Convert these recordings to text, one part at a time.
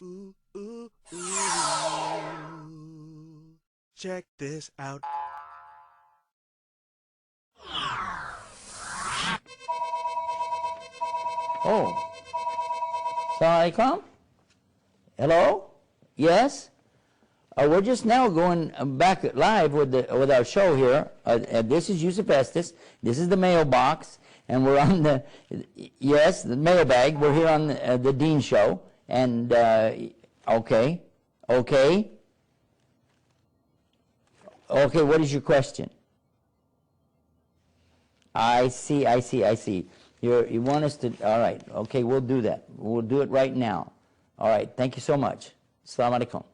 Ooh, ooh, ooh. Check this out. Oh. Assalamualaikum? Hello? Yes? We're just now going back live with our show here. This is Yusuf Estes. This is the mailbox. And we're on the mailbag. We're here on the Dean Show. And, okay, what is your question? I see. You want us to, all right, okay, we'll do that. We'll do it right now. All right, thank you so much. Assalamu alaikum.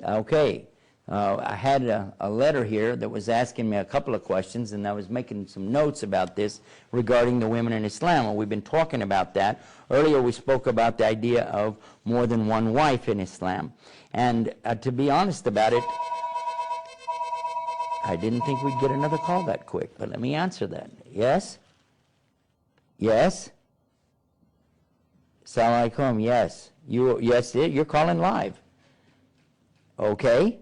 Okay, I had a letter here that was asking me a couple of questions, and I was making some notes about this regarding the women in Islam. Well, we've been talking about that. Earlier we spoke about the idea of more than one wife in Islam. And to be honest about it, I didn't think we'd get another call that quick, but let me answer that. Yes? Yes? Assalamu alaikum, yes. Yes, you're calling live. Okay?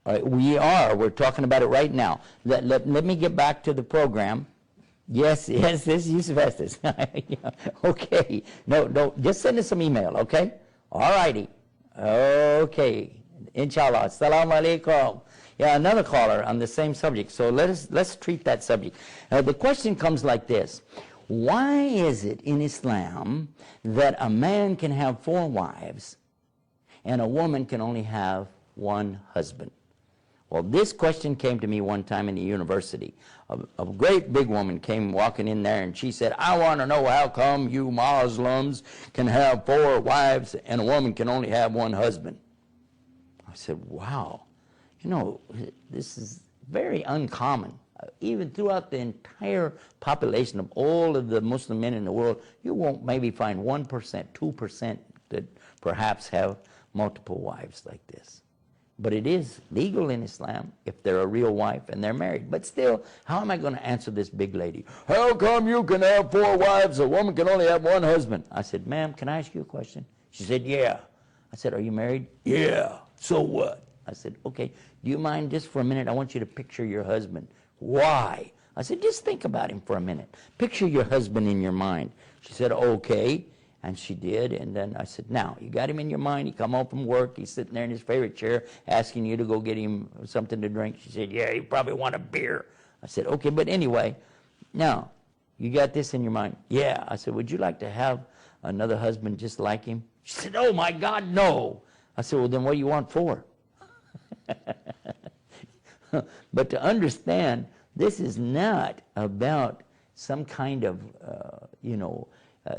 All right, we're talking about it right now. Let me get back to the program. Yes, this is Yusuf Estes. Okay, no, just send us some email, okay? All righty. Okay, inshallah. Assalamu alaikum. Yeah, another caller on the same subject. So let's treat that subject. The question comes like this. Why is it in Islam that a man can have 4 wives and a woman can only have 1 husband? Well, this question came to me one time in the university. A great big woman came walking in there and she said, I want to know how come you Muslims can have 4 wives and a woman can only have 1 husband? I said, wow. You know, this is very uncommon. Even throughout the entire population of all of the Muslim men in the world, you won't maybe find 1%, 2% that perhaps have multiple wives like this. But it is legal in Islam if they're a real wife and they're married. But still, how am I going to answer this big lady? How come you can have 4 wives, a woman can only have 1 husband? I said, ma'am, can I ask you a question? She said, yeah. I said, are you married? Yeah. So what? I said, okay, do you mind just for a minute? I want you to picture your husband. Why? I said, just think about him for a minute. Picture your husband in your mind. She said, okay. And she did. And then I said, now, you got him in your mind. He come home from work. He's sitting there in his favorite chair asking you to go get him something to drink. She said, yeah, you probably want a beer. I said, okay, but anyway, now, you got this in your mind. Yeah. I said, would you like to have another husband just like him? She said, oh, my God, no. I said, well, then what do you want 4? But to understand, this is not about some kind of,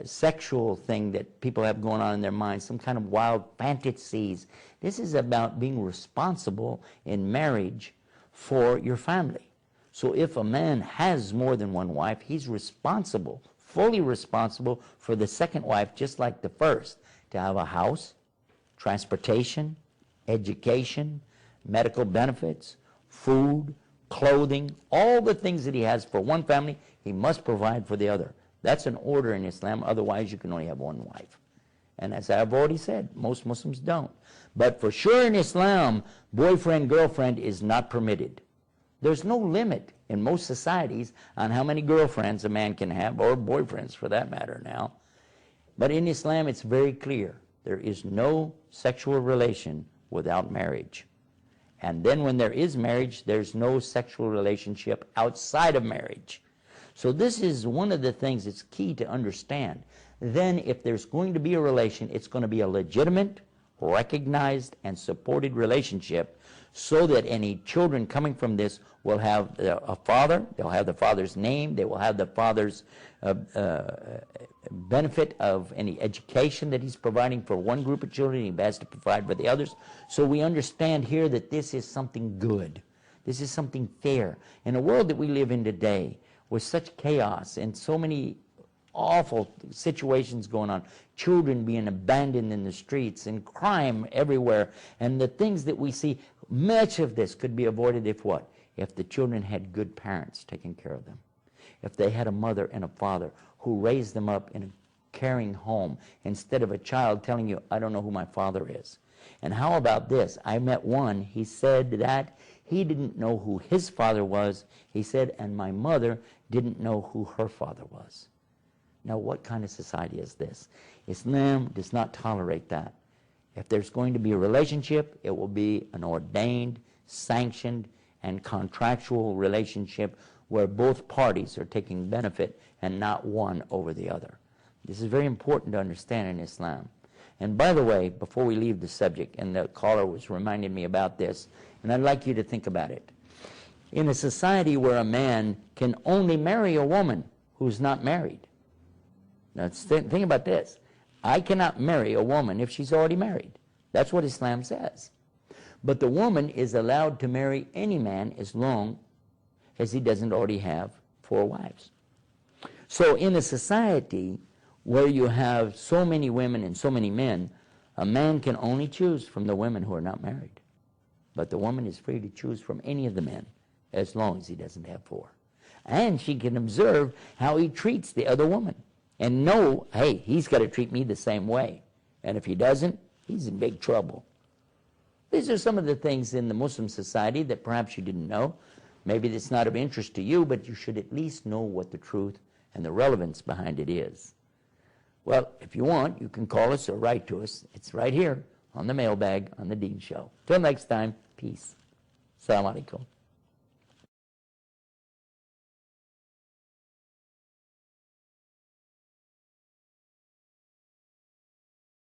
sexual thing that people have going on in their minds, some kind of wild fantasies. This is about being responsible in marriage for your family. So if a man has more than 1 wife, he's responsible, fully responsible for the second wife, just like the first, to have a house, transportation, education, medical benefits, food, clothing, all the things that he has for one family, he must provide for the other. That's an order in Islam. Otherwise, you can only have 1 wife. And as I've already said, most Muslims don't. But for sure in Islam, boyfriend, girlfriend is not permitted. There's no limit in most societies on how many girlfriends a man can have, or boyfriends for that matter now. But in Islam, it's very clear. There is no sexual relation without marriage. And then when there is marriage, there's no sexual relationship outside of marriage. So this is one of the things that's key to understand. Then if there's going to be a relation, it's going to be a legitimate, recognized, and supported relationship, so that any children coming from this will have a father, they'll have the father's name, they will have the father's benefit of any education that he's providing for one group of children, he has to provide for the others. So we understand here that this is something good. This is something fair. In a world that we live in today, with such chaos and so many awful situations going on, children being abandoned in the streets and crime everywhere, and the things that we see, much of this could be avoided if what? If the children had good parents taking care of them. If they had a mother and a father who raised them up in a caring home instead of a child telling you, I don't know who my father is. And how about this? I met one, he said that he didn't know who his father was. He said, and my mother didn't know who her father was. Now, what kind of society is this? Islam does not tolerate that. If there's going to be a relationship, it will be an ordained, sanctioned, and contractual relationship where both parties are taking benefit and not one over the other. This is very important to understand in Islam. And by the way, before we leave the subject, and the caller was reminding me about this, and I'd like you to think about it. In a society where a man can only marry a woman who's not married. Now think about this. I cannot marry a woman if she's already married. That's what Islam says. But the woman is allowed to marry any man as long as he doesn't already have 4 wives. So in a society where you have so many women and so many men, a man can only choose from the women who are not married. But the woman is free to choose from any of the men as long as he doesn't have 4. And she can observe how he treats the other woman and know, hey, he's got to treat me the same way. And if he doesn't, he's in big trouble. These are some of the things in the Muslim society that perhaps you didn't know. Maybe it's not of interest to you, but you should at least know what the truth and the relevance behind it is. Well, if you want, you can call us or write to us. It's right here on the mailbag on the Dean Show. Till next time, peace. Assalamu alaikum.